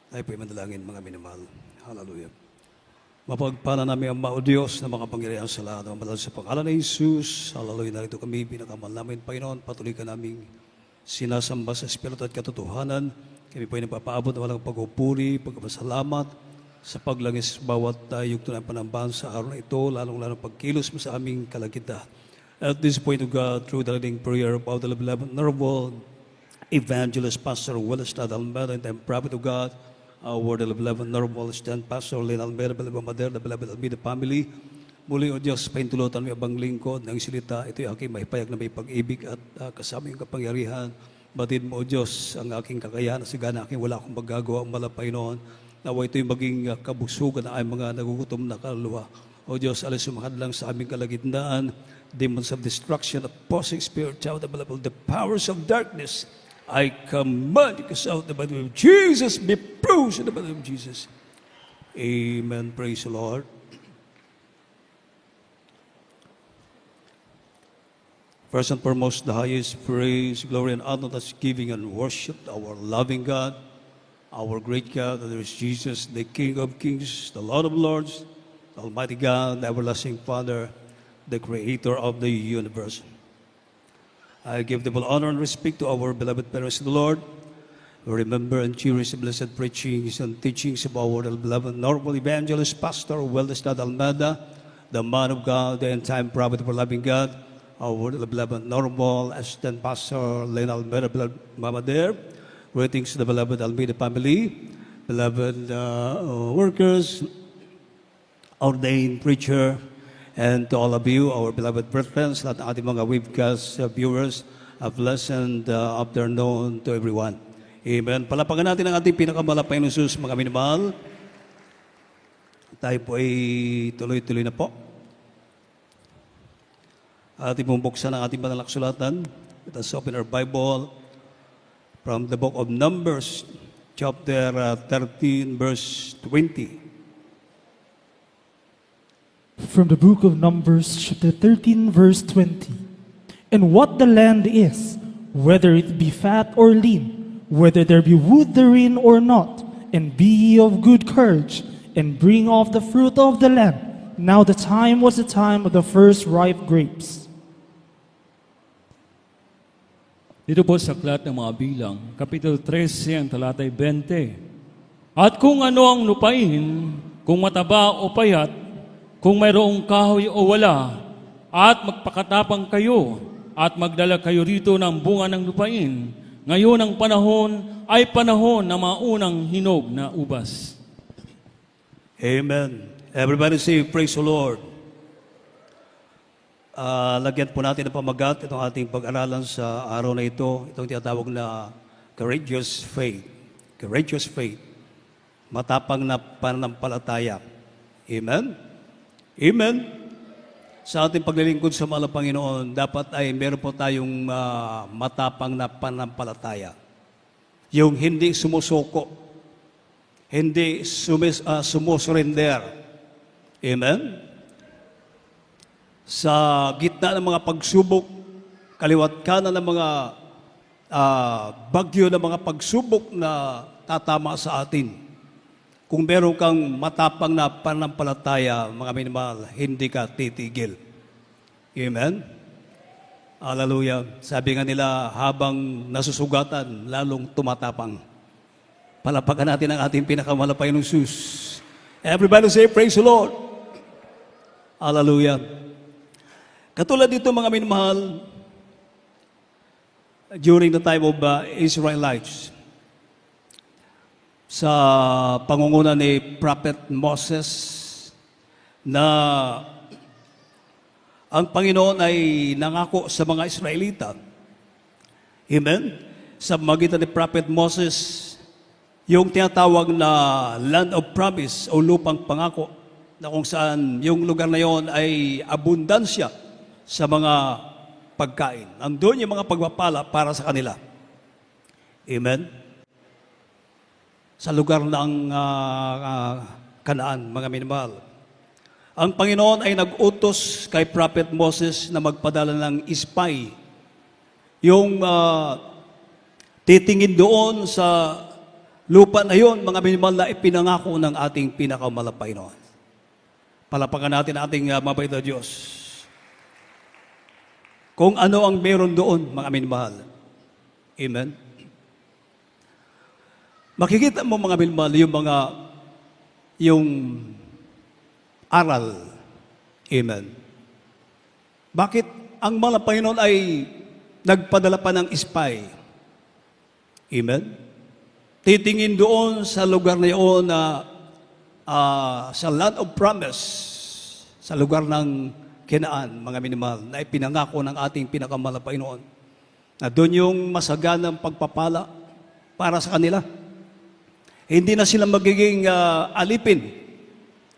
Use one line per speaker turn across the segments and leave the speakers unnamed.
Tayo po'y manalangin, mga minamahal. Hallelujah. Mapagpala namin ang O Diyos na makapangyarihan sa lahat ng banal sa pangalan ni Jesus. Hallelujah. Narito kami, pinakamal namin, Panginoon. Patuloy ka naming sinasamba sa Espiritu at katotohanan. Kami po'y nagpapaabot na walang pagpupuri, pagpapasalamat sa paglangis bawat yugto ng panambahan sa araw na ito, lalong-lalong pagkilos mo sa aming kalagitnaan. At this point of God, through the leading prayer of the beloved Honorable Evangelist Pastor Welestad Almeida, and the prophet of God, our beloved Honorable Stand Pastor Len Almeida, beloved Mother, the beloved Almeida family. Muli, O Diyos, paintulutan mo abang lingkod ng silita. Ito'y aking mahipayag na may pag-ibig at kasama yung kapangyarihan. Batid mo, O Diyos, ang aking kakayahan at sigana aking wala akong magagawa ang malapay noon. Nawa ito'y maging kabusugan na ay mga nagugutom na kaluluwa. O Diyos, alas sumahad lang sa aming kalagitnaan, demons of destruction, opposing spirit, out available, the powers of darkness, I command you out the blood of Jesus, be bruised in the blood of Jesus. Amen. Praise the Lord. First and foremost, the highest praise, glory, and honor that's giving and worship to our loving God, our great God, that there is Jesus, the King of kings, the Lord of lords, the Almighty God, the everlasting Father, the Creator of the universe. I give double honor and respect to our beloved parents in the Lord. Remember and cherish the blessed preachings and teachings of our beloved Honorable Evangelist Pastor Welestad Almeida, the man of God, the end-time prophet of our loving God, our beloved Honorable Assistant Pastor Len Almeida, beloved Mama there. Greetings to the beloved Almeida family, beloved workers, ordained preacher, and to all of you, our beloved brethren, lahat ng ating mga webcast viewers, a blessed afternoon to everyone. Amen. Palapagan natin ang ating pinakamalapay ng Jesus, mga minamahal. Tayo po ay tuloy-tuloy na po. Ating pong buksan ang ating banal na kasulatan. Let us open our Bible from the book of Numbers, chapter 13, verse 20.
From the book of Numbers, chapter 13, verse 20. And what the land is, whether it be fat or lean, whether there be wood therein or not, and be ye of good courage, and bring off the fruit of the land. Now the time was the time of the first ripe grapes.
Dito po sa Aklat ng mga Bilang, Kapitulo 13, ang talatay 20. At kung ano ang lupain, kung mataba o payat, kung mayroong kahoy o wala, at magpakatapang kayo, at magdala kayo rito ng bunga ng lupain, ngayon ang panahon ay panahon ng mga unang hinog na ubas.
Amen. Everybody say, praise the Lord. Lagyan po natin ng pamagat itong ating pag-aralan sa araw na ito. Itong tinatawag na courageous faith. Courageous faith. Matapang na pananampalataya. Amen? Amen? Sa ating paglilingkod sa mahal na Panginoon, dapat ay meron po tayong matapang na pananampalataya. Yung hindi sumusuko. Hindi sumusurrender. Amen? Sa gitna ng mga pagsubok, kaliwat kanan ng mga bagyo ng mga pagsubok na tatama sa atin. Kung meron kang matapang na pananampalataya, mga minamahal, hindi ka titigil. Amen? Hallelujah. Sabi nga nila, habang nasusugatan, lalong tumatapang. Palapakan natin ang ating pinakamalapay ng Jesus. Everybody say, praise the Lord. Hallelujah. Katulad dito, mga minamahal, during the time of Israelites, sa pangunguna ni Prophet Moses, na ang Panginoon ay nangako sa mga Israelita. Amen? Sa magitan ni Prophet Moses, yung tinatawag na land of promise o lupang pangako, na kung saan yung lugar na yon ay abundansya sa mga pagkain. Andun yung mga pagpapala para sa kanila. Amen? Sa lugar ng Kanaan, mga minamahal. Ang Panginoon ay nag-utos kay Prophet Moses na magpadala ng spy. Yung titingin doon sa lupa na yon, mga minimal na ipinangako ng ating pinakamalapay noon. Palapakan natin ating mabait na Diyos. Kung ano ang meron doon, mga minamahal. Amen? Makikita mo, mga minamahal, yung aral. Amen. Bakit ang mga Panginoon ay nagpadala pa ng spy? Amen? Titingin doon sa lugar na iyon na sa land of promise, sa lugar ng Kinaan, mga minimahal, na ipinangako ng ating pinakamalapay noon. Na doon yung masaganang pagpapala para sa kanila. Hindi na sila magiging alipin.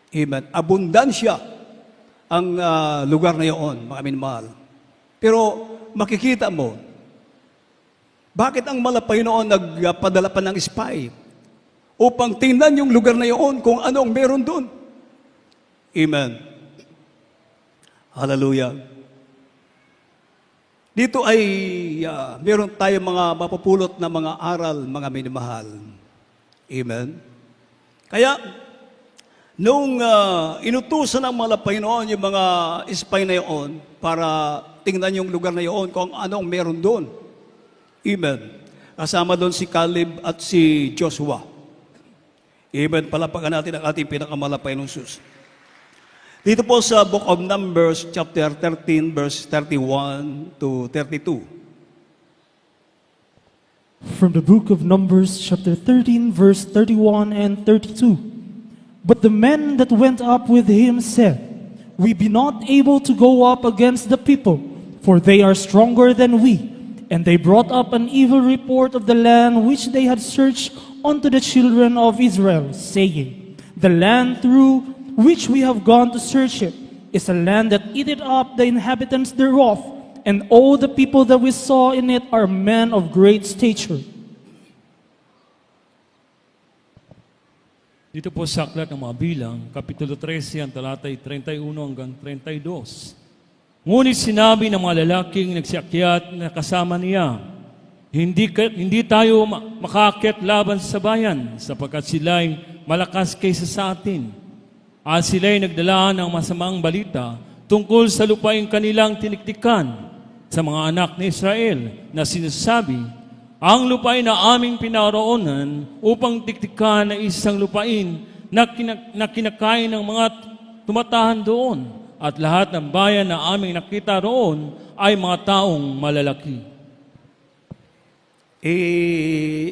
Amen. Abundansya ang lugar na iyon, mga minimahal. Pero makikita mo, bakit ang malapay noon nagpadala pa ng spy? Upang tingnan yung lugar na iyon kung ano ang meron doon. Amen. Hallelujah. Dito ay meron tayong mga mapupulot na mga aral, mga minamahal. Amen. Kaya, nung inutusan ng malapay noon yung mga spy na iyon para tingnan yung lugar na iyon kung ano ang meron doon. Amen. Kasama doon si Caleb at si Joshua. Amen. Palapakan natin ang ating pinakamalapay ng Diyos. Dito po sa Book of Numbers, chapter 13, verse 31 to 32.
From the book of Numbers, chapter 13, verse 31 and 32. But the men that went up with him said, We be not able to go up against the people, for they are stronger than we. And they brought up an evil report of the land which they had searched unto the children of Israel, saying, The land through which we have gone to search it is a land that eateth up the inhabitants thereof, and all the people that we saw in it are men of great stature.
Dito po sa Aklat ng mga Bilang, Kapitulo 13, ang talatay 31 hanggang 32. Ngunit sinabi ng mga lalaking nagsiakyat na kasama niya, hindi tayo makaakyat laban sa bayan, sapagkat sila'y malakas kaysa sa atin. At sila'y nagdala ng masamang balita tungkol sa lupaing kanilang tiniktikan sa mga anak ni Israel na sinasabi, ang lupain na aming pinaroonan upang tiktikan na isang lupain na kinakain ng mga tumatahan doon, at lahat ng bayan na aming nakita roon ay mga taong malalaki.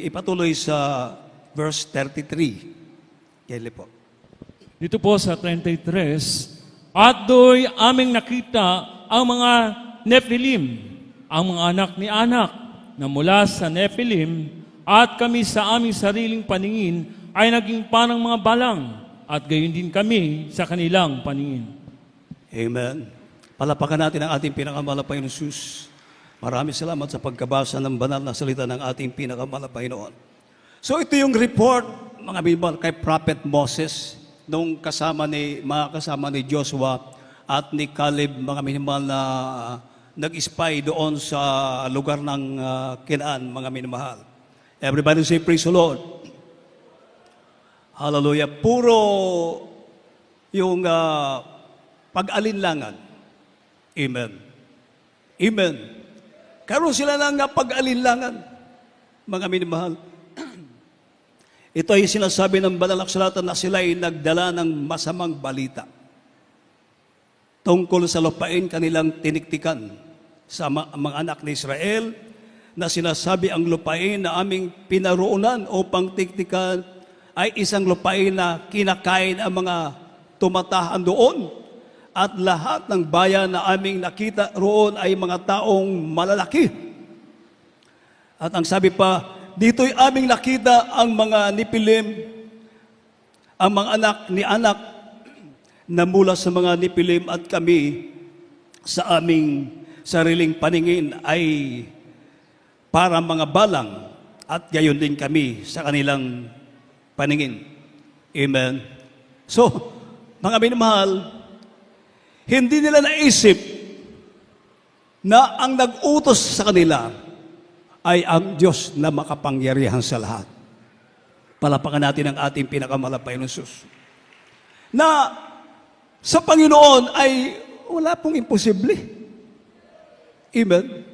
Ipatuloy sa verse 33. Kaya po.
Dito po sa 33, at do'y aming nakita ang mga Nephilim, ang mga anak ni Anak, na mula sa Nephilim, at kami sa aming sariling paningin ay naging parang mga balang, at gayon din kami sa kanilang paningin.
Amen. Palapakan natin ang ating pinakamalapay na Diyos. Maraming salamat sa pagkabasa ng banal na salita ng ating pinakamalapay noon. So ito yung report, mga bibal, kay Prophet Moses, nung mga kasama ni Joshua at ni Caleb, mga minimal na nag-spy doon sa lugar ng Kinaan, mga minamahal. Everybody say, praise the Lord. Hallelujah. Puro yung pag-alinlangan. Amen. Amen. Karoon sila ng pag-alinlangan, mga minamahal. Ito ay sinasabi ng banal na kasulatan na sila ay nagdala ng masamang balita tungkol sa lupain kanilang tiniktikan sa mga anak ni Israel, na sinasabi ang lupain na aming pinaroonan upang tiktikan ay isang lupain na kinakain ang mga tumatahan doon, at lahat ng bayan na aming nakita roon ay mga taong malalaki. At ang sabi pa, dito'y aming nakita ang mga Nephilim, ang mga anak ni Anak, na mula sa mga Nephilim, at kami sa aming sariling paningin ay para mga balang, at gayon din kami sa kanilang paningin. Amen. So, mga minamahal, hindi nila naisip na ang nag-utos sa kanila ay ang Diyos na makapangyarihan sa lahat. Palapakan natin ang ating pinakamalapay ng Diyos. Na sa Panginoon ay wala pong imposible. Amen.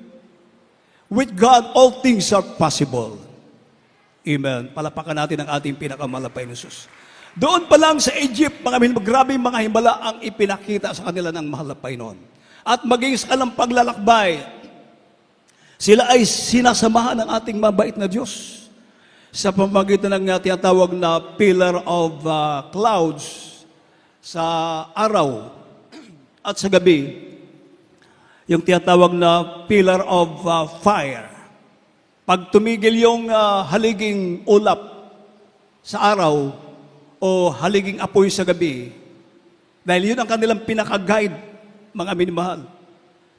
With God, all things are possible. Amen. Palapakan natin ang ating pinakamalapay ng Diyos. Doon pa lang sa Egypt, grabe mga himala ang ipinakita sa kanila ng mahal na Panginoon. At maging sa kanilang paglalakbay, sila ay sinasamahan ng ating mabait na Diyos sa pamamagitan ng tinatawag na pillar of clouds sa araw at sa gabi, yung tinatawag na pillar of fire. Pag tumigil yung haliging ulap sa araw o haliging apoy sa gabi, dahil yun ang kanilang pinaka-guide, mga minamahal,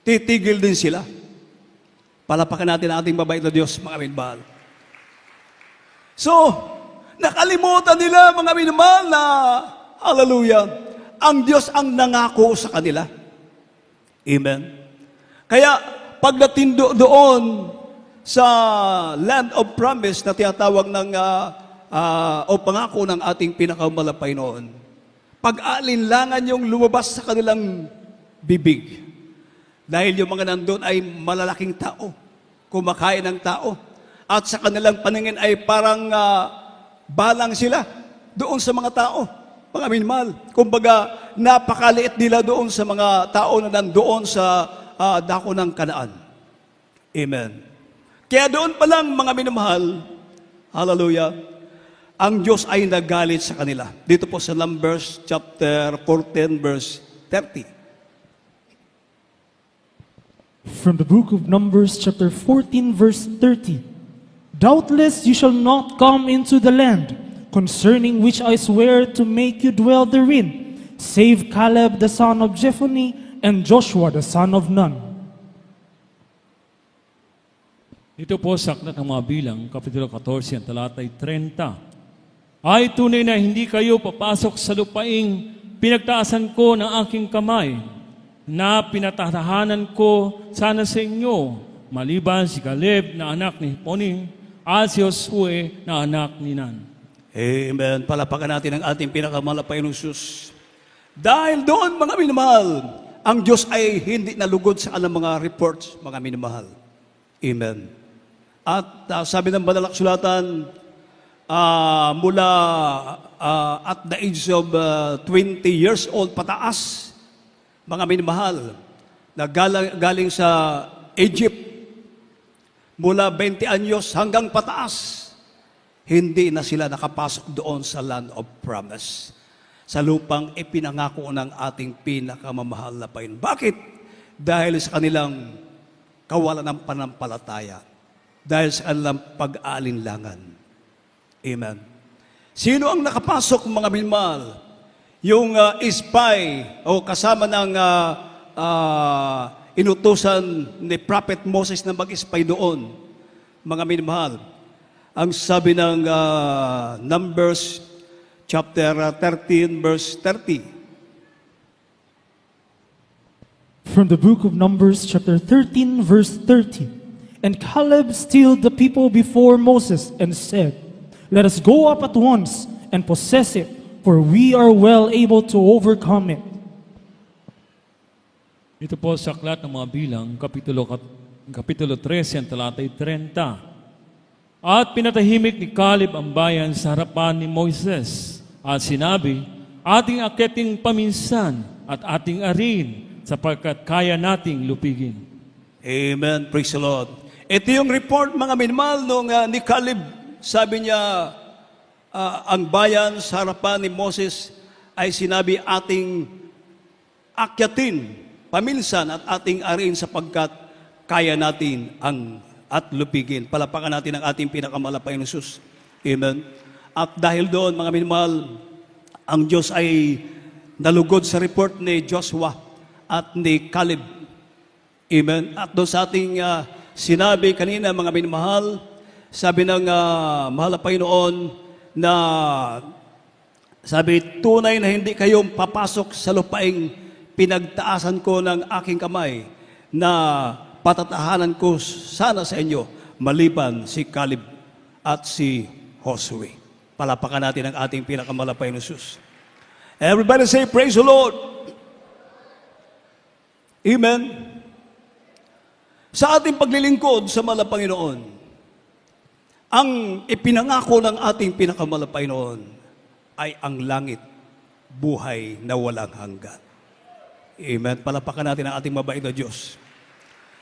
titigil din sila. Palapakan natin ang ating mabait na Diyos, mga minamahal. So, nakalimutan nila, mga minamahal, na, hallelujah, ang Diyos ang nangako sa kanila. Amen. Kaya, pagdating doon sa land of promise na tinatawag ng o pangako ng ating pinakamalapay noon, pag-alinlangan yung lumabas sa kanilang bibig. Dahil yung mga nandun ay malalaking tao, kumakain ng tao, at sa kanilang paningin ay parang balang sila doon sa mga tao, mga minmal. Kumbaga, napakaliit nila doon sa mga tao na nandoon sa dako ng Kanaan. Amen. Kaya doon pa lang, mga minamahal, hallelujah, ang Diyos ay nagalit sa kanila. Dito po sa Numbers chapter 14 verse 30.
From the book of Numbers, chapter 14, verse 30. Doubtless you shall not come into the land, concerning which I swear to make you dwell therein, save Caleb the son of Jephunneh and Joshua the son of Nun.
Ito po sa Aklat ng mga Bilang, Kapitulo 14, ang talatay 30. Ay tunay na hindi kayo papasok sa lupaing pinagtaasan ko ng aking kamay, na pinatatahanan ko sana sa inyo, maliban si Caleb na anak ni Jephunneh at si Josue na anak ni Nun.
Amen. Palapakan natin ang ating pinakamalapay ng Diyos. Dahil doon, mga minamahal, ang Diyos ay hindi nalugod sa kanilang mga reports, mga minamahal. Amen. At sabi ng Banal na Kasulatan, mula at the age of 20 years old pataas, mga minamahal, na galing sa Egypt, mula 20 anyos hanggang pataas, hindi na sila nakapasok doon sa land of promise, sa lupang ipinangako ng ating pinakamamahal na Panginoon. Bakit? Dahil sa kanilang kawalan ng panampalataya, dahil sa kanilang pag-aalinlangan. Amen. Sino ang nakapasok, mga minamahal? Yung spy o kasama ng inutusan ni Prophet Moses na mag-spy doon, mga minamahal. Ang sabi ng Numbers chapter 13 verse 30.
From the book of Numbers, chapter 13, verse 30. And Caleb stilled the people before Moses and said, Let us go up at once and possess it, for we are well able to overcome it.
Ito po sa Aklat ng mga Bilang, Kapitulo 13, ang talatay 30. At pinatahimik ni Caleb ang bayan sa harapan ni Moises, at sinabi, ating akiting paminsan at ating arin, sapagkat kaya nating lupigin.
Amen. Praise the Lord. Ito yung report, mga minamahal, nung ni Caleb. Sabi niya, ang bayan sa harapan ni Moses ay sinabi, ating akyatin, paminsan at ating arin sapagkat kaya natin at lupigin. Palapakan natin ang ating pinakamalapay na Jesus. Amen. At dahil doon, mga minamahal, ang Diyos ay nalugod sa report ni Joshua at ni Caleb. Amen. At doon sa ating sinabi kanina, mga minamahal, sabi ng mahal na Panginoon na sabi, tunay na hindi kayong papasok sa lupaing pinagtaasan ko ng aking kamay na patatahanan ko sana sa inyo, maliban si Caleb at si Josue. Palapakan natin ang ating pinakamalapay na Jesus. Everybody say, praise the Lord. Amen. Sa ating paglilingkod sa Malapanginoon, ang ipinangako ng ating pinakamalapay noon ay ang langit, buhay na walang hanggan. Amen. Palapakan natin ang ating mabait na Diyos.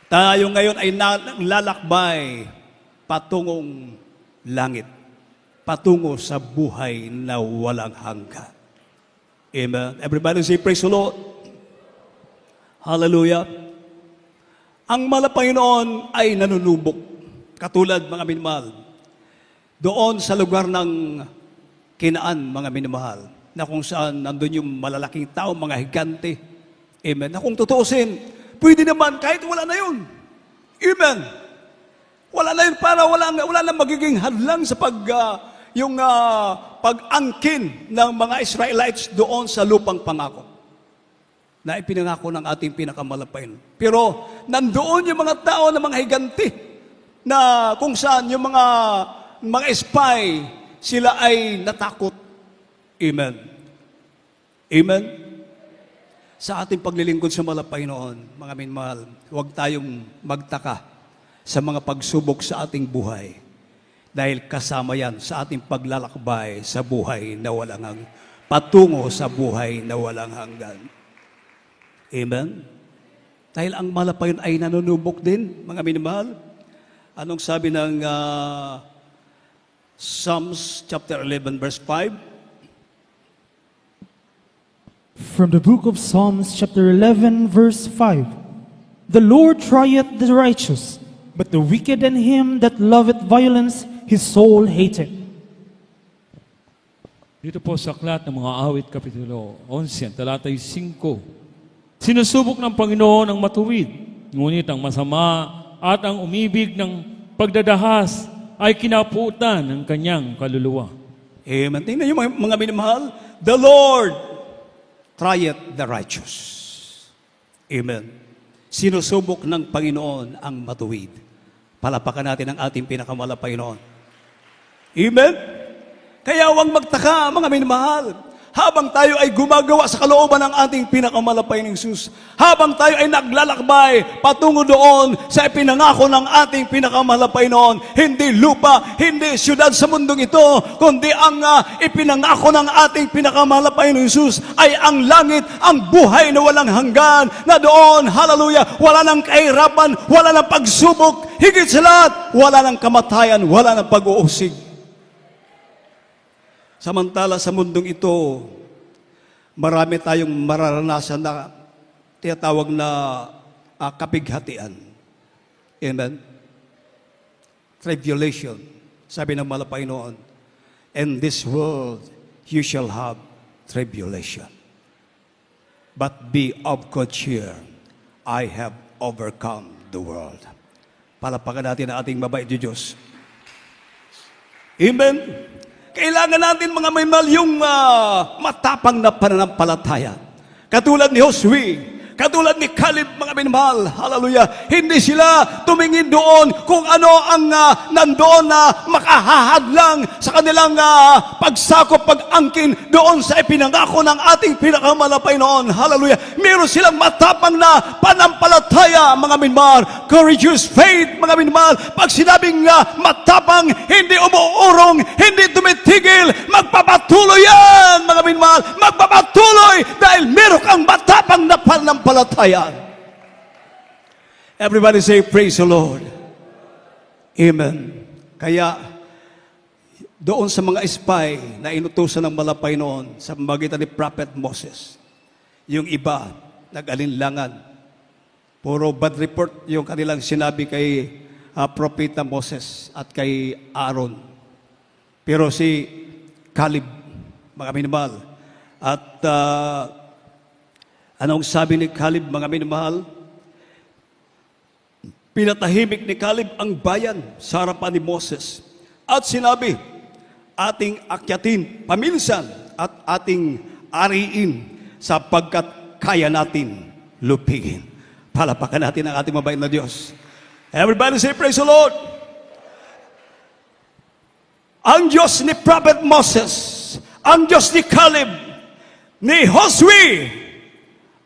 Tayo ngayon ay lalakbay patungong langit, patungo sa buhay na walang hanggan. Amen. Everybody say, praise the Lord. Hallelujah. Ang Malapanginoon ay nanunubok, katulad mga minamahal, doon sa lugar ng Kinaan, mga minamahal, na kung saan nandun yung malalaking tao, mga higante. Amen. Na kung tutuusin, pwede naman kahit wala na yun. Amen. Wala na yun para wala na magiging hadlang sa pag-angkin ng mga Israelites doon sa lupang pangako na ipinangako ng ating pinakamalapain. Pero nandoon yung mga tao na mga higanti na kung saan yung mga spy, sila ay natakot. Amen. Amen. Sa ating paglilingkod sa malapay noon, mga minmahal, huwag tayong magtaka sa mga pagsubok sa ating buhay. Dahil kasama yan sa ating paglalakbay sa buhay na walang patungo sa buhay na walang hanggan. Amen? Dahil ang malapayon ay nanunubok din, mga minamahal. Anong sabi ng Psalms chapter 11 verse 5?
From the book of Psalms, chapter 11, verse 5. The Lord trieth the righteous, but the wicked and him that loveth violence, his soul hateth.
Dito po sa aklat ng mga awit, Kapitulo 11, talatay 5. Sinusubok ng Panginoon ang matuwid, ngunit ang masama at ang umibig ng pagdadahas ay kinaputan ng kanyang kaluluwa.
Amen. Tingnan niyo mga minamahal, the Lord trieth the righteous. Amen. Sinusubok ng Panginoon ang matuwid. Palapakan natin ang ating pinakamalapay noon. Amen? Kaya huwag magtaka, mga minamahal, habang tayo ay gumagawa sa kalooban ng ating pinakamalapay ng Jesus, habang tayo ay naglalakbay patungo doon sa ipinangako ng ating pinakamalapay noon, hindi lupa, hindi siyudad sa mundong ito, kundi ang ipinangako ng ating pinakamalapay ng Jesus ay ang langit, ang buhay na walang hanggan, na doon, hallelujah, wala ng kahirapan, wala ng pagsubok, higit sa lahat, wala ng kamatayan, wala ng pag-uusig. Samantala sa mundong ito, marami tayong mararanasan na tinatawag na kapighatian. Amen? Tribulation. Sabi ng malapay noon, in this world you shall have tribulation. But be of good cheer. I have overcome the world. Palapakan natin ang ating mabait na Diyos. Amen? Kailangan natin mga minamahal yung matapang na pananampalataya. Katulad ni Josue, katulad ni Caleb, mga minamahal, hallelujah, hindi sila tumingin doon kung ano ang nandoon na makahahadlang sa kanilang pagsakop, pag-angkin doon sa ipinangako ng ating pinakamalapay noon, hallelujah. Meron silang matapang na panampalataya, mga minamahal, courageous faith, mga minamahal. Pag sinabing matapang, hindi umuurong, hindi tumitigil, magpapatuloy yan, mga minamahal, magpapatuloy dahil meron kang matapang na panampalataya. Everybody say, praise the Lord. Amen. Kaya, doon sa mga spy na inutusan ng malapay noon sa magitan ni Prophet Moses, yung iba, nag-alinlangan. Puro bad report yung kanilang sinabi kay Propeta Moses at kay Aaron. Pero si Caleb, mga minamahal, at anong sabi ni Caleb, mga minamahal? Pinatahimik ni Caleb ang bayan sa harapan ni Moses. At sinabi, ating akyatin paminsan at ating ariin sapagkat kaya natin lupigin. Palapakan natin ang ating mabait na Diyos. Everybody say, praise the Lord. ang Diyos ni Prophet Moses, ang Diyos ni Caleb, ni Josue,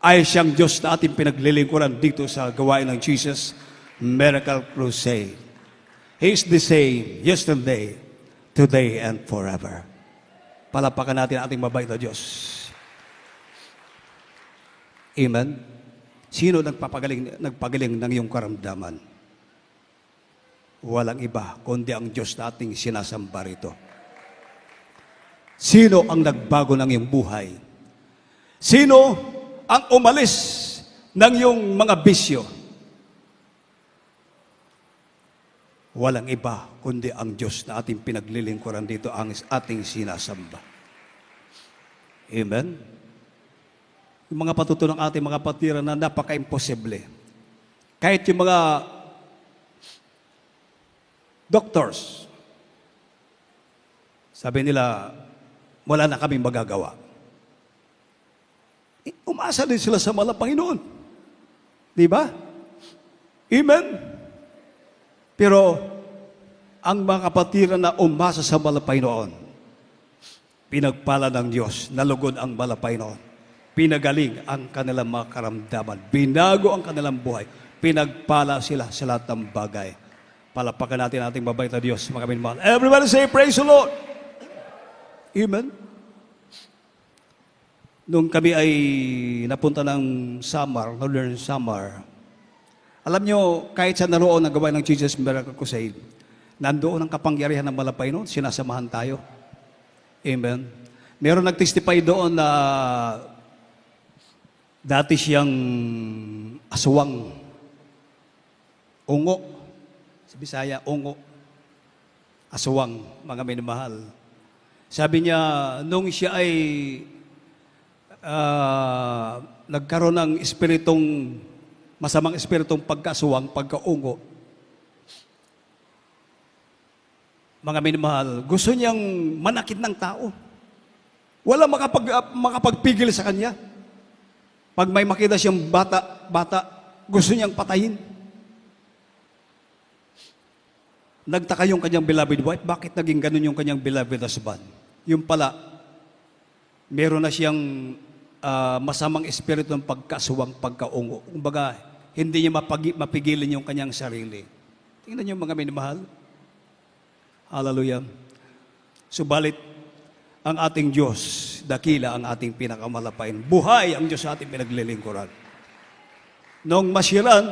ay siyang Diyos na ating pinaglilingkuran dito sa gawain ng Jesus Miracle Crusade. He is the same yesterday, today, and forever. Palapakan natin ang ating mabait na Diyos. Amen. Sino nagpagaling ng iyong karamdaman? Walang iba, kundi ang Diyos na ating sinasamba rito. Sino ang nagbago ng iyong buhay? Sino ang umalis ng iyong mga bisyo? Walang iba, kundi ang Diyos na ating pinaglilingkuran dito, ang ating sinasamba. Amen? Yung mga patuto ng ating mga patira na napaka-imposible. Kahit yung mga doctors, sabi nila, wala na kaming magagawa. Umasa din sila sa mahal na Panginoon. Di ba? Amen? Pero, ang mga kapatiran na umasa sa mahal na Panginoon, pinagpala ng Diyos, nalugod ang mahal na Panginoon, pinagaling ang kanilang mga karamdaman, binago ang kanilang buhay, pinagpala sila sa lahat ng bagay. Palapakan natin ating mabait na Diyos, mga minamahal. Everybody say, praise the Lord! Amen? Nung kami ay napunta ng Samar, Northern Samar, alam nyo, kahit sa naroon ang gawain ng Jesus Miracle Crusade, nandoon ang kapangyarihan ng malapay noon, sinasamahan tayo. Amen? Meron nag-testify doon na dati siyang aswang, ungo, sa Bisaya, ungo, aswang, mga minamahal. Sabi niya, nung siya ay nagkaroon ng espiritong, masamang espiritong pagkaswang, pagkaungo, mga minamahal, gusto niyang manakit ng tao. Wala makapagpigil sa kanya. Pag may makita siyang bata, gusto niyang patayin. Nagtaka yung kanyang beloved wife, bakit naging ganun yung kanyang beloved husband? Yung pala, meron na siyang masamang espiritu ng pagkaswang, pagkaungo. Kumbaga, hindi niya mapigilin yung kanyang sarili. Tingnan niyo mga minamahal. Hallelujah. Subalit, ang ating Diyos, dakila ang ating pinakamalapain. Buhay ang Diyos sa ating pinaglilingkuran. Noong masiran,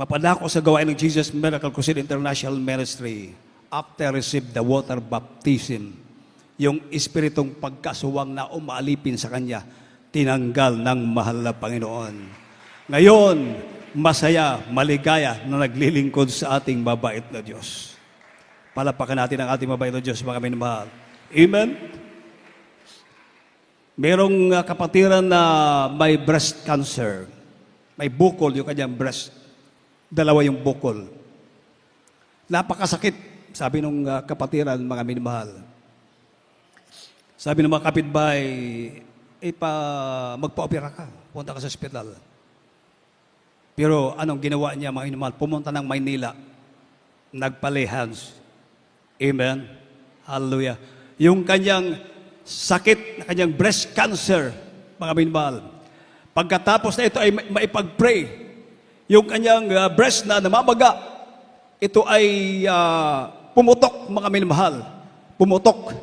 mapadako sa gawain ng Jesus Miracle Crusade International Ministry, after received the water baptism, yung espiritong pagkasuwang na umaalipin sa Kanya, tinanggal ng mahal na Panginoon. Ngayon, masaya, maligaya na naglilingkod sa ating mabait na Diyos. Palapakan natin ang ating mabait na Diyos, mga minamahal. Amen? Merong kapatiran na may breast cancer. May bukol yung kanyang breast. Dalawa yung bukol. Napakasakit, sabi nung kapatiran, mga minamahal. Sabi ng mga kapitbahay, magpa-opera ka, punta ka sa ospital. Pero anong ginawa niya, mga minamahal? Pumunta ng Maynila, nagpa-lay hands. Amen? Hallelujah. Yung kanyang sakit, na kanyang breast cancer, mga minamahal. Pagkatapos na ito ay maipag-pray, yung kanyang breast na namamaga, ito ay pumutok, mga minamahal. Pumutok.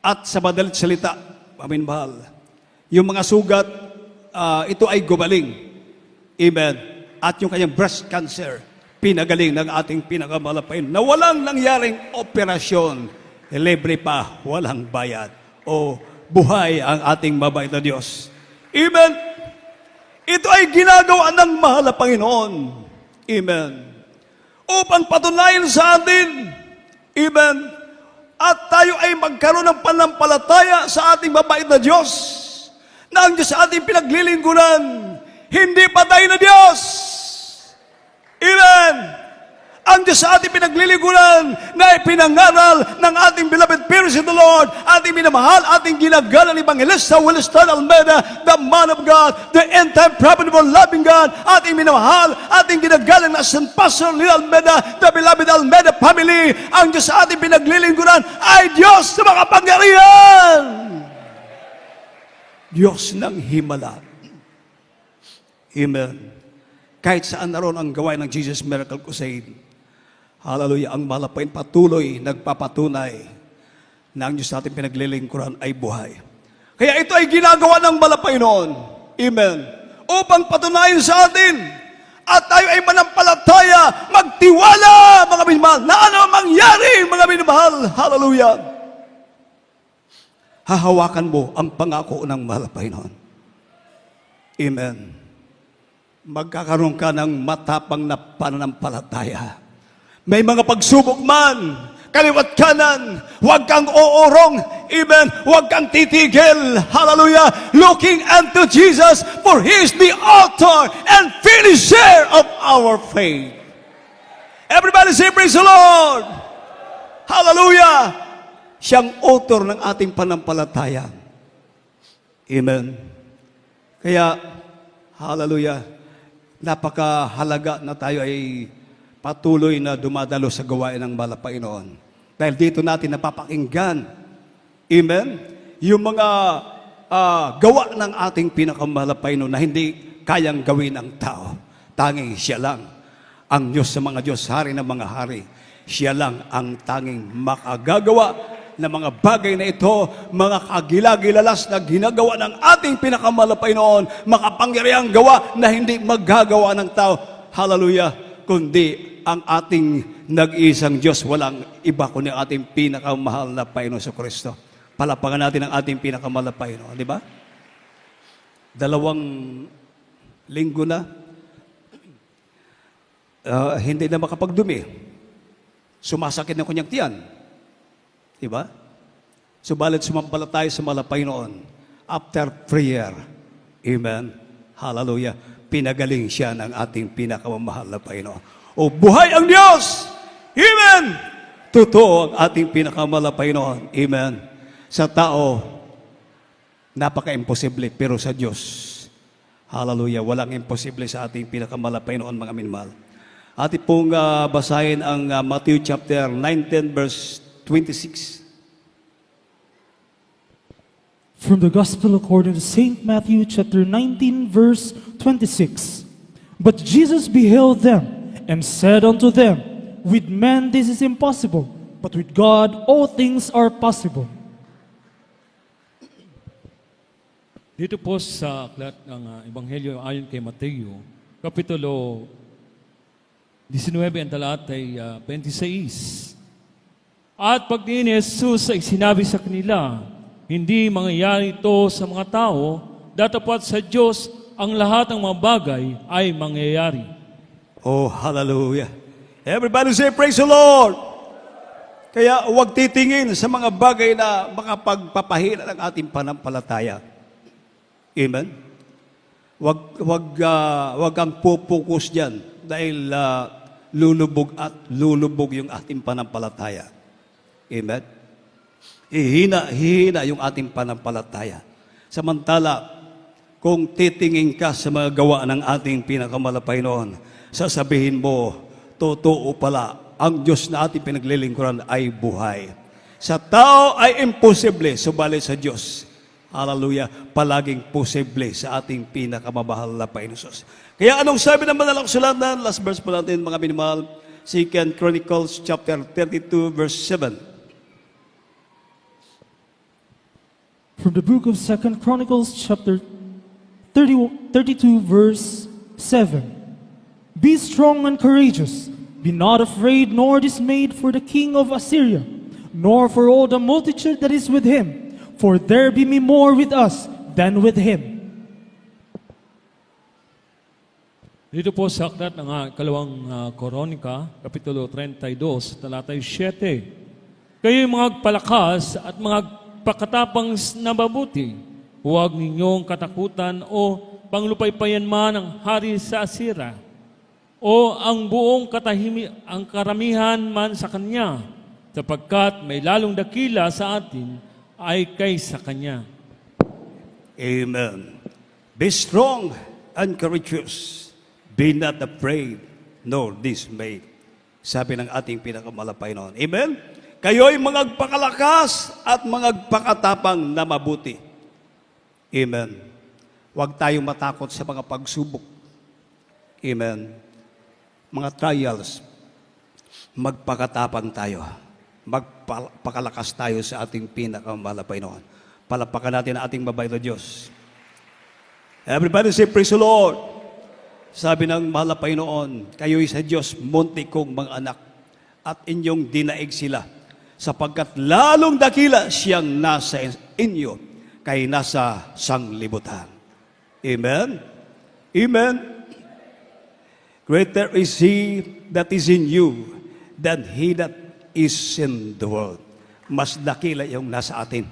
At sa madalit salita, mga minamahal, yung mga sugat, ito ay gumaling. Amen. At yung kanyang breast cancer, pinagaling ng ating pinakamalapain na walang nangyaring operasyon. Libre pa, walang bayad. O buhay ang ating mabait na Diyos. Amen. Ito ay ginagawa ng mahal na Panginoon. Amen. Upang patunayan sa atin, amen, at tayo ay magkaroon ng panampalataya sa ating mabait na Diyos, na ang Diyos sa ating pinaglilingkuran, hindi patay na Diyos. Amen. ang Diyos sa ating pinaglilingkuran na ipinangaral ng ating beloved parents in the Lord, ating minamahal, ating ginagalang Evangelista Williston Almeida, the man of God, the end-time profitable loving God, ating minamahal, ating ginagalang na St. Pastor Lil Almeida, the beloved Almeida family. Ang Diyos sa ating pinaglilingkuran ay Diyos sa mga pangyarihan. Diyos ng himala. Amen. Kahit saan naroon ang gawain ng Jesus Miracle Crusade, hallelujah, ang malapain patuloy nagpapatunay na ang Diyos natin pinaglilingkuran ay buhay. Kaya ito ay ginagawa ng malapay noon. Amen. Upang patunayan sa atin at tayo ay manampalataya, magtiwala, mga minamahal, na ano ang mangyari, mga minamahal. Hallelujah. Hahawakan mo ang pangako ng malapay noon. Amen. Magkakaroon ka ng matapang na pananampalataya. May mga pagsubok man, kaliwat kanan, huwag kang uurong, amen, huwag kang titigil, hallelujah, looking unto Jesus, for He is the author and finisher of our faith. Everybody say, praise the Lord! Hallelujah! Siyang author ng ating panampalataya. Amen. Kaya, hallelujah, napakahalaga na tayo ay patuloy na dumadalo sa gawain ng malapay noon. Dahil dito natin napapakinggan, amen, yung mga gawa ng ating pinakamalapay noon na hindi kayang gawin ng tao. Tanging siya lang ang Diyos sa mga Diyos, hari ng mga hari. Siya lang ang tanging makagagawa na mga bagay na ito, mga kagilagilalas na ginagawa ng ating pinakamalapay noon, makapangyarihang gawa na hindi magagawa ng tao. Hallelujah! Kundi ang ating nag-iisang Diyos, walang iba kundi ang ating pinakamahal na Panginoon sa Kristo. Palapagan natin ang ating pinakamahal na Panginoon, di ba? 2 linggo na, hindi na makapagdumi. Sumasakit na kanyang tiyan. Diba? Subalit sumampalataya sa malapay noon. After prayer, amen, hallelujah, pinagaling siya ng ating pinakamamahal na Panginoon. O buhay ang Diyos! Amen! Totoo ang ating pinakamamahal na Panginoon. Amen. Sa tao, napaka-imposible, pero sa Diyos, hallelujah, walang imposible sa ating pinakamamahal na Panginoon, mga minamahal. Atin pong basahin ang Matthew chapter 19 verse 26.
From the Gospel according to St. Matthew chapter 19 verse 26. But Jesus beheld them and said unto them, with men this is impossible, but with God all things are possible.
Dito po sa aklat ng Ebanghelyo ayon kay Mateo, Kapitulo 19 ang talatay 26. At pagtingin ni Jesus ay sinabi sa kanila, hindi mangyayari ito sa mga tao, datapat sa Diyos ang lahat ng mga bagay ay mangyayari.
Oh, hallelujah. Everybody say, praise the Lord! Kaya huwag titingin sa mga bagay na makapagpapahina ng ating panampalataya. Amen? Huwag kang pupukus dyan dahil lulubog yung ating panampalataya. Amen? Hihina yung ating panampalataya. Samantala, kung titingin ka sa mga gawa ng ating pinakamalapay noon, sasabihin mo, totoo pala, ang Diyos na ating pinaglilingkuran ay buhay. Sa tao ay imposible, subalit sa Diyos, hallelujah, palaging posible sa ating pinakamamahal na Panginoon. Kaya anong sabi ng banal na kasulatan? Last verse po natin, mga minamahal, 2 Chronicles chapter 32 verse 7.
From the book of 2 Chronicles chapter 32 verse 7. Be strong and courageous. Be not afraid nor dismayed for the king of Assyria, nor for all the multitude that is with him. For there be more with us than with him.
Dito po sa aklat ng ikalawang Kronika, Kapitulo 32, talatay 7. Kayo'y mga palakas at mga pakatapang nababuti. Huwag ninyong katakutan o panglupaypayan man ang hari sa Asira. o ang buong ang karamihan man sa Kanya, sapagkat may lalong dakila sa atin ay kaysa Kanya.
Amen. Be strong and courageous. Be not afraid nor dismayed. Sabi ng ating pinakamalapay noon. Amen? Kayo'y magpakalakas at magpakatapang na mabuti. Amen. Huwag tayong matakot sa mga pagsubok. Amen. Mga trials, magpakatapang tayo. Magpakalakas tayo sa ating pinakamalapay noon. Palapakan natin ang ating mabait na Diyos. Everybody say, praise the Lord. Sabi ng malapay noon, kayo'y sa Diyos, munti kong mga anak, at inyong dinaig sila, sapagkat lalong dakila siyang nasa inyo, kay nasa sanglibutan. Amen? Amen? Greater is He that is in you than he that is in the world. Mas dakila yung nasa atin.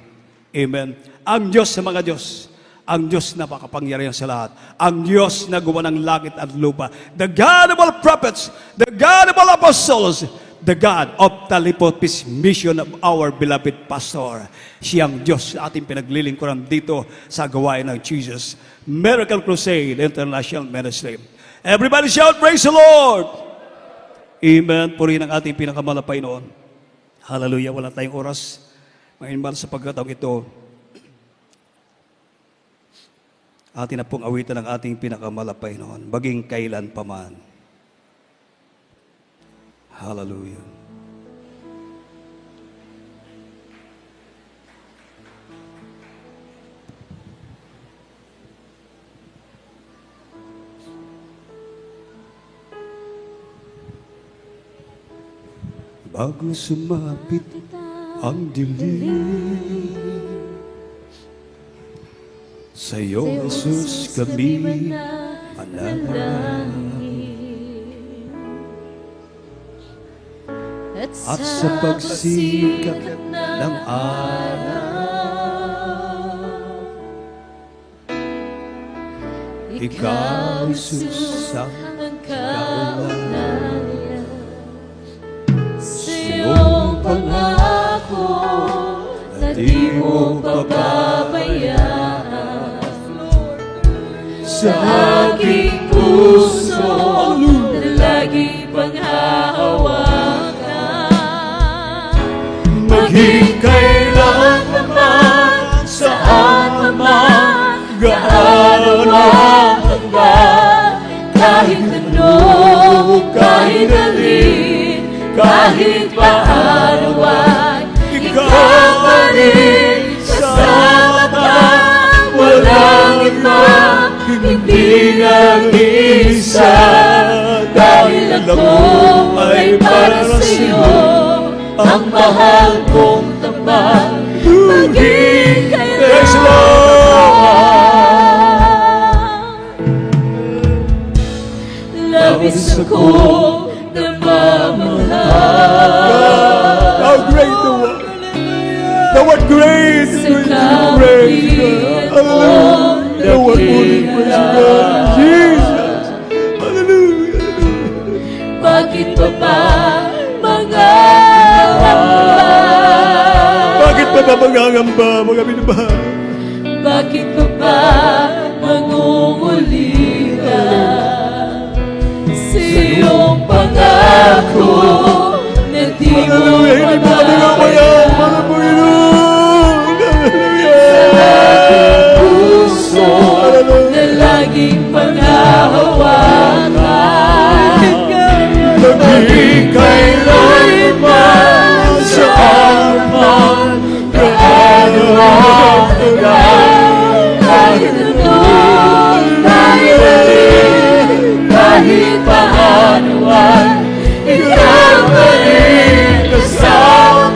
Amen? Ang Diyos sa mga Diyos, ang Diyos na makapangyarihan sa lahat. Ang Diyos na gumawa ng langit at lupa. The God of all prophets, the God of all apostles, the God of Talipot's mission of our beloved pastor. Siyang Diyos sa ating pinaglilingkuran dito sa gawain ng Jesus. Miracle Crusade International Ministry. Everybody shout, praise the Lord! Amen. Purihin ang ating pinakamalapay noon. Hallelujah. Wala tayong oras. Ngayon sa pagkataong ito, atin na pong awitan ng ating pinakamalapay noon, maging kailan pa man. Hallelujah. Bago sumapit ang dilim, sa'yo, Jesus, kami manalangin. At sa pagsikat ng araw, Ikaw, Jesus, ang kaulanan. Sa iyong pangako na di mo pababayaan, sa aking puso na lagi panghahawakan. Maging kailan naman, saan naman, gaano ang hanggan, kahit ano, kahit alin, kahit paano ay ikaw pa rin kasama ka. Walang iba, hindi nag-isa, dahil ako ay para sa iyo, ang mahal kong tambal, maging kailan. Labis ako na mamahal.
How great the one! Thou art great! Praise God! Hallelujah! Thou art holy, praise God! Jesus! Hallelujah!
Bakit pa ba mga hamba?
Bakit pa ba mangangamba, mga minamahal?
Bakit pa ba mangungulila sa iyong pangako na di mo
Hallelujah! Hindi mo kami ngamayang, mga Panginoon! Hallelujah!
puso na laging panghahawakan?
Maging kailanman, saan man, gaano ang hanggan,
Kahit ano, kahit alin, kahit paano ay ikaw pa rin kasama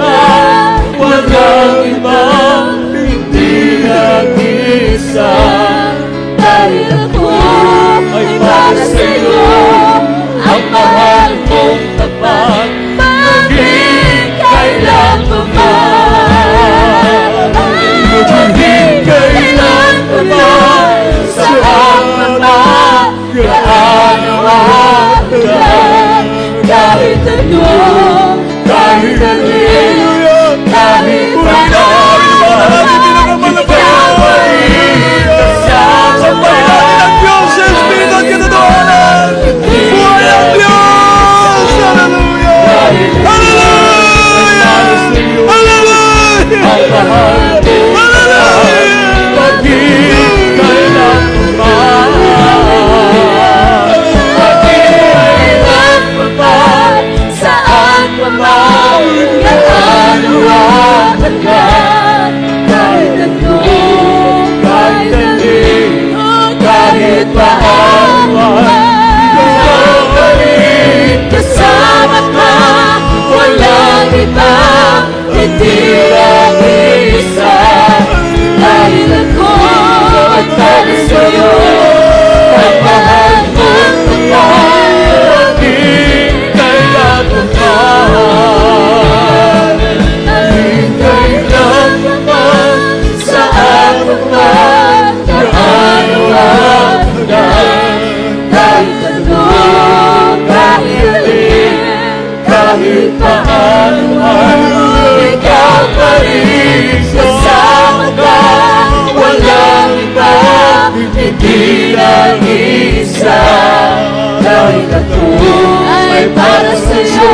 ay para sa'yo.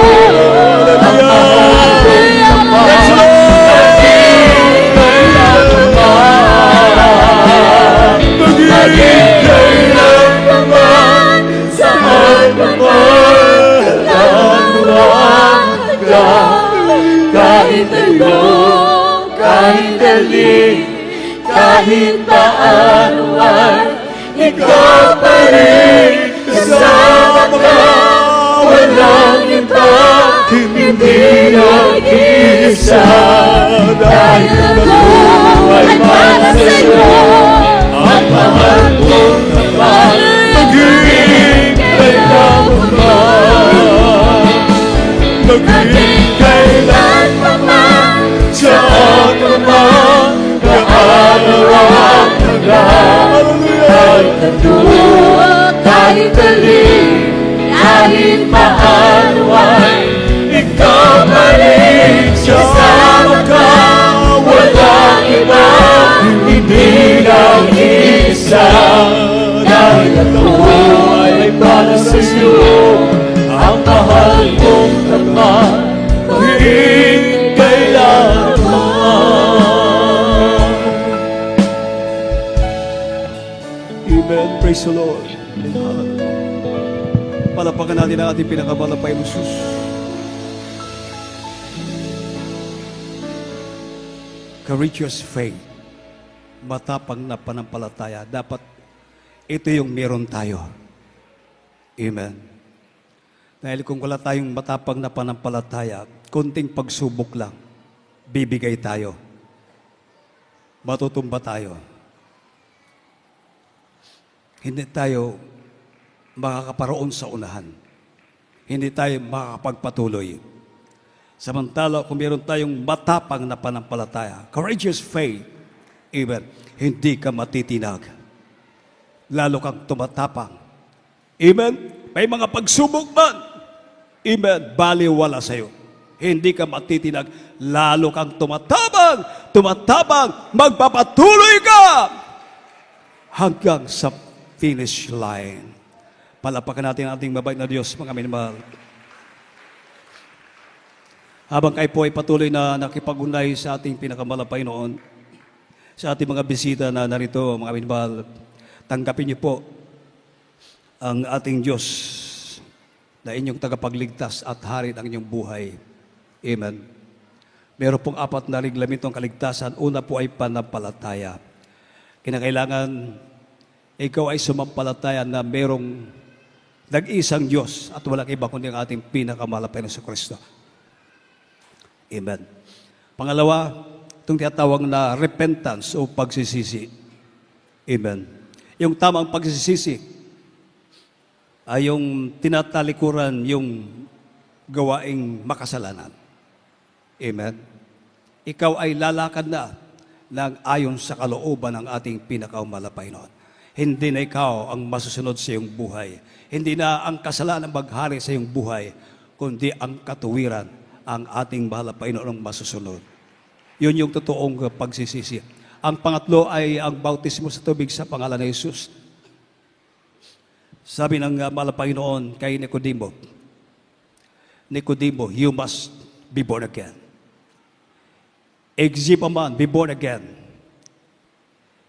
Ang mahal kong Ama, maging kailanman, maging kailanman, saan ka man, nanuwag ka. Kahit ano, kahit alin, kahit paano ay ikaw pa rin. Kasama ka, walang iba, hindi nag-iisa. Dahil ako ay para sa'yo, ang mahal mong Ama, maging kailanman, maging kailanman, saan ka man, kaarawan ka lang. Kahit ano, kahit alin, kahit paano ay ikaw pa rin. Kasama ka, walang iba, hindi nag-iisa. Dahil ako ay para sa'yo, ang mahal kong Ama, maging kailanman.
Amen. Praise the Lord. Palapakan natin ang ating pinakamalapay ng Jesus. Courageous faith. Matapang na panampalataya. Dapat ito yung meron tayo. Amen. Dahil kung wala tayong matapang na panampalataya, konting pagsubok lang, bibigay tayo. Matutumba tayo. Hindi tayo makakaparoon sa unahan. Hindi tayo makakapagpatuloy. Samantala, kung meron tayong matapang na panampalataya, courageous faith, amen, hindi ka matitinag. Lalo kang tumatapang. Amen? May mga pagsubok man. Amen? Baliwala sa'yo. Hindi ka matitinag. Lalo kang tumatabang. Tumatabang. Magpapatuloy ka hanggang sa finish line. Palapakan natin ang ating mabait na Diyos, mga minamahal. Habang kayo po ay patuloy na nakipagunay sa ating pinakamalapay noon, sa ating mga bisita na narito, mga minamahal, tanggapin niyo po ang ating Diyos na inyong tagapagligtas at hari ng inyong buhay. Amen. Meron pong 4 na reglamentong kaligtasan. Una po ay panampalataya. Kinakailangan ikaw ay sumampalataya na merong nag-isang Diyos at walang iba kundi ang ating pinakamalapay na si Kristo. Amen. Pangalawa, itong tinatawag na repentance o pagsisisi. Amen. Yung tamang pagsisisi ay yung tinatalikuran yung gawaing makasalanan. Amen. Ikaw ay lalakad na ng ayon sa kalooban ng ating pinakamalapay noon. Hindi na ikaw ang masusunod sa iyong buhay. Hindi na ang kasalanan maghari sa iyong buhay, kundi ang katuwiran ang ating malapay noon ang masusunod. Yun yung totoong pagsisisi. Ang pangatlo ay ang bautismo sa tubig sa pangalan ni Jesus. Sabi ng malapay noon kay Nicodemo, Nicodemo, you must be born again. Except a man be born again,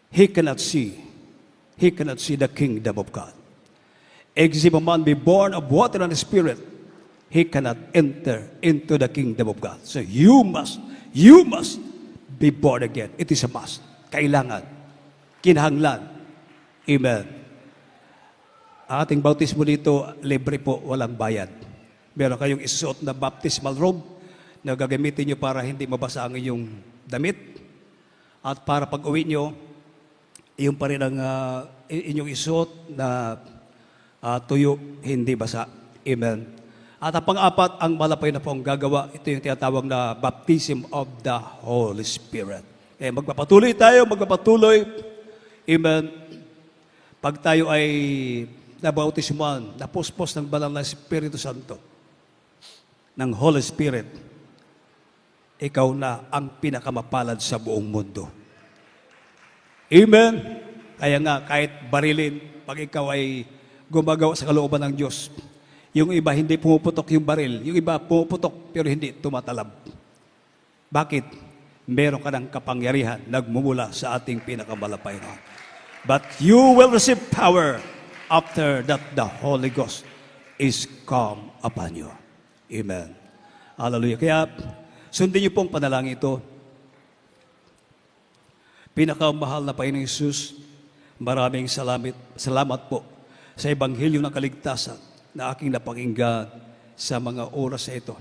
he cannot see the kingdom of God. Except a man be born of water and spirit, he cannot enter into the kingdom of God. So you must be born again. It is a must. Kailangan. Kinahanglan. Amen. Ang ating bautismo dito, libre po, walang bayad. Meron kayong isuot na baptismal robe na gagamitin nyo para hindi mabasa ang inyong damit. At para pag uwi nyo, yung pa rin ang inyong isuot na tuyo, hindi basa. Amen. At ang pang-apat, ang malapay na po ang gagawa, ito yung tinatawag na baptism of the Holy Spirit. Magpapatuloy tayo, magpapatuloy. Amen. Pag tayo ay nabautismuhan, napuspos ng banal na Espiritu Santo, ng Holy Spirit, ikaw na ang pinakamapalad sa buong mundo. Amen. Kaya nga, kahit barilin, pag ikaw ay gumagawa sa kalooban ng Diyos, Yung iba hindi pumuputok yung baril. Yung iba pumuputok pero hindi tumatalab. Bakit? Meron ka ng kapangyarihan nagmumula sa ating pinakamalapay na. But you will receive power after that the Holy Ghost is come upon you. Amen. Hallelujah. Kaya sundin niyo pong panalangin ito. Pinakamahal na Panginoong Hesus, maraming salamat po sa Ebanghelyo ng Kaligtasan na aking napakinggan sa mga oras na ito.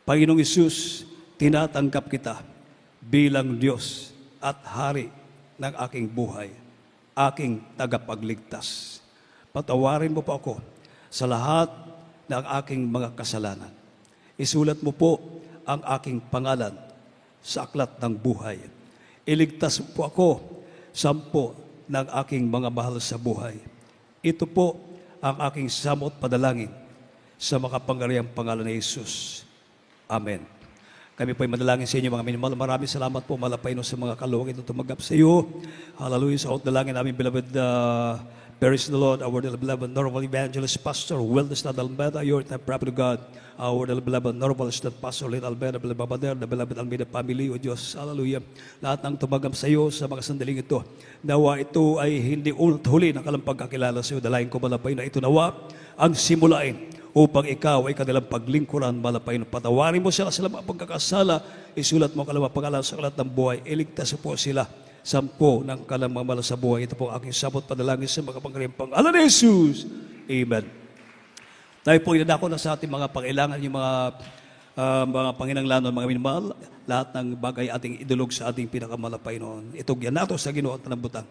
Panginoong Hesus, tinatanggap kita bilang Diyos at Hari ng aking buhay, aking tagapagligtas. Patawarin mo po ako sa lahat ng aking mga kasalanan. Isulat mo po ang aking pangalan sa aklat ng buhay. Iligtas po ako sa 10 ng aking mga mahal sa buhay. Ito po ang aking samot padalangin sa makapangyarihang pangalan ni Jesus. Amen. Kami po ay manalangin sa inyo mga minimahal. Maraming salamat po malapay no sa mga kaluwang ito tumanggap sa iyo. Hallelujah. Sa dalangin namin beloved praise the Lord, our beloved normal evangelist pastor, Wilderness na Almeida, your time prophet of God, our beloved normal assistant pastor, Lynn Almeida, beloved Babader, the beloved Almeida family, O Diyos, hallelujah. Lahat ng tumanggap sa iyo sa mga sandaling ito, nawa ito ay hindi unat huli ng kalampagkakilala sa iyo. Dalayan ko malapay na ito nawa ang simulain upang ikaw ay kanilang paglingkuran malapay na patawarin mo sila sa mga pagkakasala, isulat mo kalamang pangalan sa kalat ng buhay, iligtas po sila 10 ng kalamang mala sa buhay. Ito po aking sabot padalangin sa mga pangyarihang pangalan ni Jesus. Amen. Tayo po inadako na sa ating mga pangailangan, yung mga panginanglanon, mga minimahal, lahat ng bagay ating idulog sa ating pinakamalapay noon. Itog yan nato sa Ginoo at tanabutang.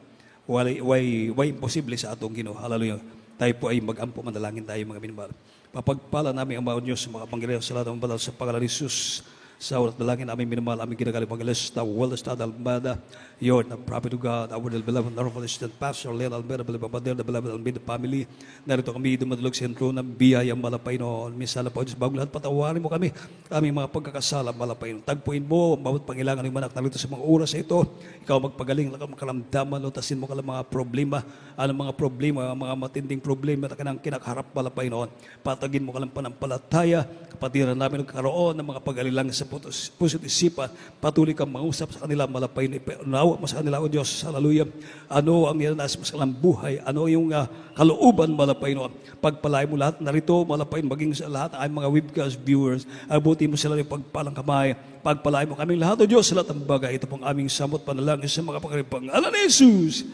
Way imposible sa atong Ginoo. Hallelujah. Tayo po ay mag-ampo manalangin tayo mga minimahal. Papagpala namin ang mga Diyos sa mga pangyarihan sa lahat ng banal sa pangalan ni Jesus. Sa ulat dalangin namin minamahal, aming ginagaling pangalista, wellness na Almeida, your the prophet of God, our beloved normal assistant pastor, Leon Almeida, beloved Babader, the beloved Almeida family. Narito kami dumadulog sa sentro ng biyayang malapay noon. Misala po, Diyos, bago lahat patawarin mo kami, aming mga pagkakasala malapay noon. Tagpuin mo, bawat pangilangan ng manak narito sa mga oras na ito. Ikaw magpagaling, kalamdaman, lutasin mo ka lang mga problema, mga problema, mga matinding problema na kanang kinakaharap malapay noon. Patagin mo ka lang panampalataya, kapatiran namin nagkaroon ng mga pag-alilang sa puso't isipan, patuloy kang mangusap sa kanila, malapay na ipunawa mo sa kanila, O Diyos, hallelujah. Ano ang niranas mo sa kanilang buhay? Ano yung kalooban, malapay no? Pagpalay mo lahat narito, malapay, maging sa lahat ay mga webcast viewers, abuti mo sila ng pagpalang kamay, pagpalay mo kaming lahat, O Diyos, sa lahat ng bagay. Ito pong aming samot panalangin sa mga pangaripang alam ni Jesus.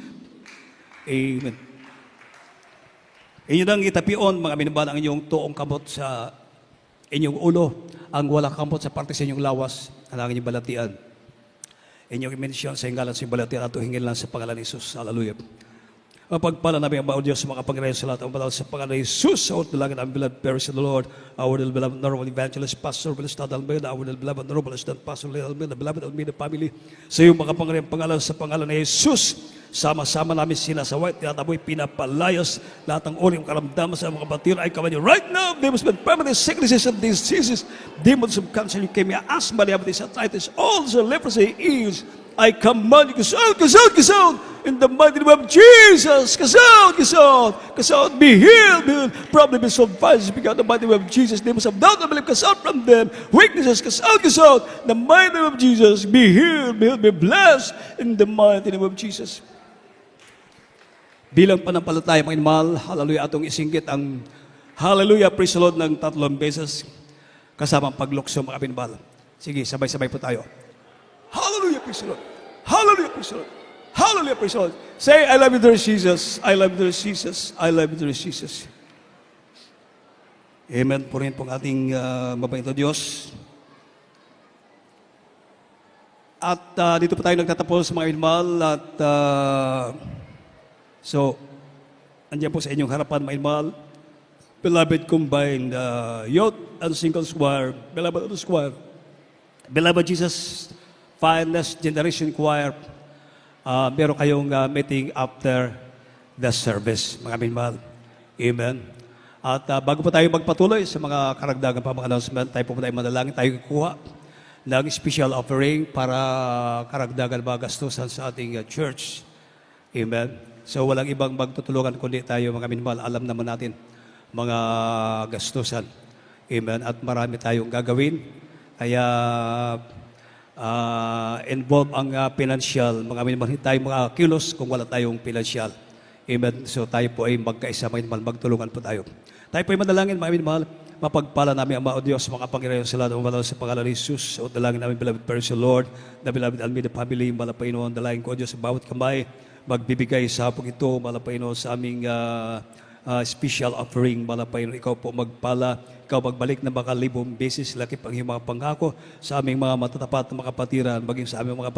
Amen. Inyo nang itapion, mga minabala, ang inyong tuong kamot sa inyong ulo, ang walang kamot sa parte sa inyong lawas, ang inyong balatian. Inyong i-mention sa hingalan sa balatian at hingin lang sa pangalan ni Jesus. Hallelujah. Ang pagpala namin ang Diyos sa mga pangyarihan sa lahat, ang banal sa pangalan ni Jesus, sa utulagan ang beloved praise the Lord, our beloved normal evangelist pastor, Belestad Almeida, our beloved normal assistant pastor, Leon Almeida, beloved Almeida family, sa iyong mga pangyarihan pangalan sa pangalan ni Jesus. Sama-sama namin sila sa white, tinataboy, pinapalayas, lahat ng uling karamdaman sa mga batira ay kamanyo. Right now, demons with permanent sicknesses and diseases, demons of cancer, leukemia, asthma, diabetes, arthritis, ulcer, leprosy, AIDS, I command you, cast out, in the mighty name of Jesus, cast out, be healed, problem is solved, violence because the mighty name of Jesus, demons of doubt and belief, cast out from them, weaknesses, cast out, the mighty name of Jesus, be healed, be blessed, in the mighty name of Jesus. Bilang panampalataya, mga inmahal, hallelujah, atong isinggit ang hallelujah, praise the Lord ng 3 beses kasama ang paglukso, mga inmahal. Sige, sabay-sabay po tayo. Hallelujah, praise the Lord. Hallelujah, praise the Lord. Hallelujah, praise the Lord. Say, I love you, dear Jesus. I love you, dear Jesus. I love you, dear Jesus. Amen. Purihin pong ating mabait na Diyos. At dito po tayo nagtatapos, mga inmahal. At so, andyan po sa inyong harapan, mga inmahal. Beloved combined youth and single choir. Beloved choir. Beloved Jesus, Finest Generation Choir. Meron kayong meeting after the service, mga minmahal. Amen. At bago pa tayo magpatuloy sa mga karagdagan pa mga announcement, tayo po tayo manalangin, tayo kukuha ng special offering para karagdagan mga gastusan sa ating church. Amen. So walang ibang magtutulungan kundi tayo, mga minmahal. Alam naman natin mga gastusan. Amen. At marami tayong gagawin. Kaya involve ang financial. Mga hindi tayo mga kilos kung wala tayong financial. Amen. So tayo po ay magkaisa, magtulungan po tayo. Tayo po ay manalangin, mga minamahal. Mapagpala namin ang mga Diyos, mga Panginoon sa lahat ng mga sa pangalan ni Jesus. O dalangin namin, beloved Parish Lord, na beloved Almeida family, mga Panginoon, dalangin ko Diyos sa bawat kamay, magbibigay sa hapong ito, mga Panginoon, sa aming special offering, mga Panginoon. Ikaw po magpala, ikaw magbalik na baka libong beses laki pang iyong mga pangako sa aming mga matatapat na mga kapatiran, maging sa aming mga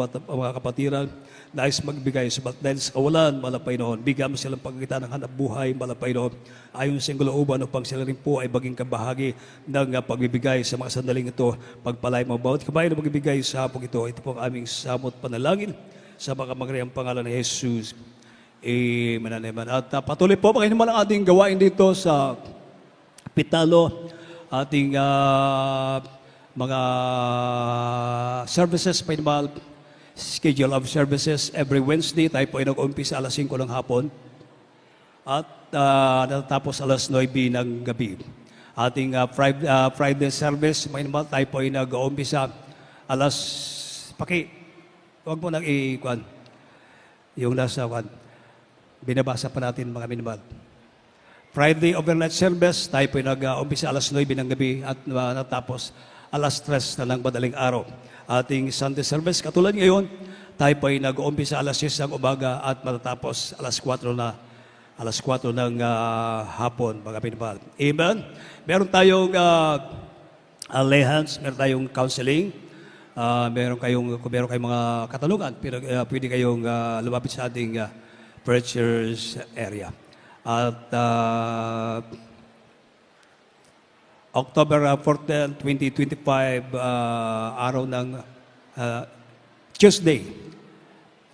kapatiran, nais magbigay dahil sa kawalan, mga Panginoon. Bigyan mo silang pagkita ng hanap buhay, mga Panginoon. Ayon sa kalooban upang sila rin po ay maging kabahagi ng pagbibigay sa mga sandaling ito. Pagpalay mo bawat kabayan na magbibigay sa hapong ito. Ito po ang aming samot panalangin sa mga magriang pangalan ni Jesus. Amen and amen. At patuloy po, Panginoon, ang ating gawain dito sa Pitalo, ating mga services, Panginoon, schedule of services every Wednesday. Tayo po ay nag-umpisa alas 5 ng hapon at natatapos alas 9 ng gabi. Ating Friday service, Panginoon, tayo po ay nag-umpisa huwag mo nang i-kwan. Yung nasa binabasa pa natin, mga minimahal. Friday overnight service, tayo po nag-umpisa alas 9 ng gabi at natapos alas 3 na ng madaling araw. Ating Sunday service, katulad ngayon, tayo po ay nag-umpisa alas 6 ng umaga at matatapos alas 4 ng hapon, mga pinabal. Amen? Meron tayong alliance, meron tayong counseling, kung meron kayong mga katanungan, pwede kayong lumapit sa ating preachers area. At October 14, 2025, araw ng Tuesday,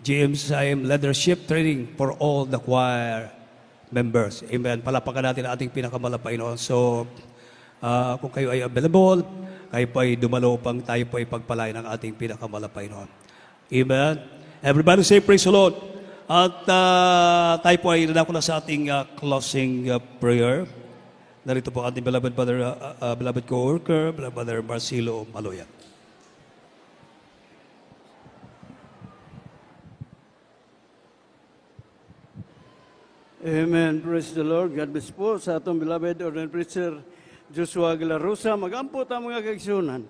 GMCIM Leadership Training for all the choir members. Amen. Palapakan natin ang ating pinakamalapainoon. So, kung kayo ay available, kayo po ay dumalo upang tayo po ay pagpalain ng ating pinakamalapainoon. Amen. Everybody say praise the Lord. At tayo po ay nadako na sa ating closing prayer. Narito po ating beloved co-worker, beloved Brother Marcelo Maloyan.
Amen. Praise the Lord. God bless po sa atong beloved ordained preacher Joshua Aguilarosa. Mag-ampot ang mga kaigsunan.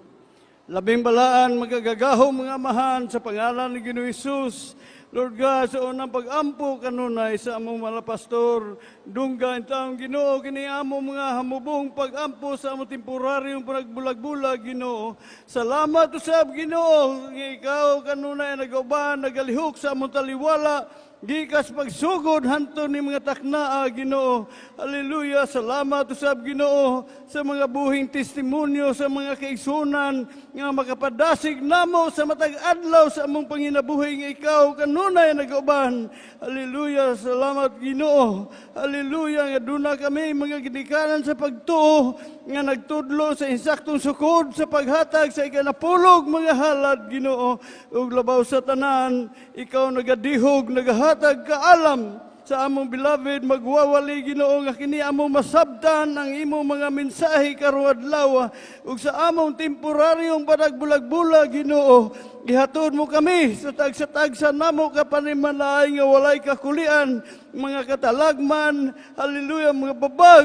Labing balaan, magagagaho mga amahan sa pangalan ni Ginoong Hesus. Lord God, sa unang pag-ampo kanunay sa among mga pastor, dungga ang taong Ginoo, kini among mga hamubong pag-ampo sa among temporaryong panagbulag-bulag, Ginoo. Salamat usab, Ginoo, ikaw kanunay nagauban, nagalihok sa among taliwala, gikas pagsugod hanto ni mga taknaa, Ginoo. Hallelujah. Salamat usab, Ginoo, sa mga buhing testimonyo sa mga kaigsunan nga makapadasig namo sa matag adlaw sa among panginabuhi nga ikaw kanunay nagauban. Hallelujah. Salamat, Ginoo. Hallelujah. Nga duna kami mga gidikanan sa pagtuo nga nagtudlo sa insaktong sukod sa paghatag sa ikanapulog mga halad, Ginoo. Ug labaw sa tanan, ikaw nagadihog, nagahatag kaalam sa among beloved magwawali, Ginoo, nga kini among masabtan ang imong mga mensahe karon adlaw ug sa among temporaryong panagbulag-bulag, Ginoo. Gihatod mo kami sa tagsa-tagsa namo ka panimalay nga walay kakulian, mga katalagman, hallelujah, mga babag,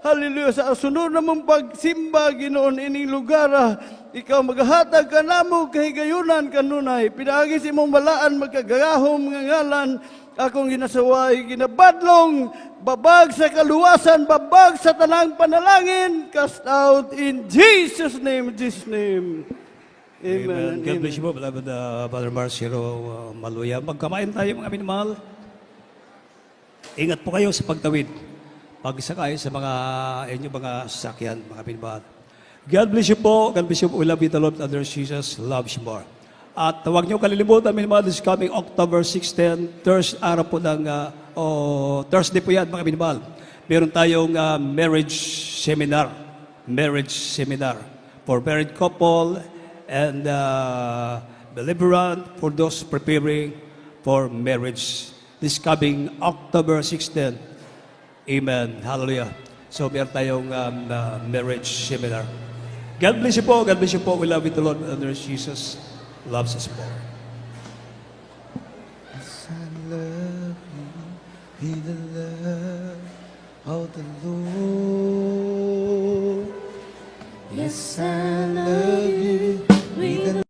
hallelujah, sa sunod namong pagsimba, Ginoo, ining lugar. Ikaw maghatag ka namo kahigayunan kanunay. Pinaagi sa imong balaan magkagahom nga ngalan. Akong ginasaway, ginabadlong, babag sa kaluwasan, babag sa tanang panalangin, cast out in Jesus' name, Jesus' name. Amen.
God bless you po, beloved Brother Marcelo Maloyan. Magkamain tayo, mga minamahal. Ingat po kayo sa pagtawid. Pagsakay sa inyong mga sasakyan, mga minamahal. God bless you po. God bless you po. We love you, the Lord, other Jesus loves you more. At huwag niyo kalilimutan, minamahal, this coming October 16, araw po ng, Thursday po yan, mga minamahal. Meron tayong marriage seminar for married couple and deliverant for those preparing for marriage. This coming October 16. Amen. Hallelujah. So, meron tayong marriage seminar. God bless you po. God bless you po. We love you, the Lord. And Jesus loves us more.
Yes, I love you in the love of the Lord. Yes, I love you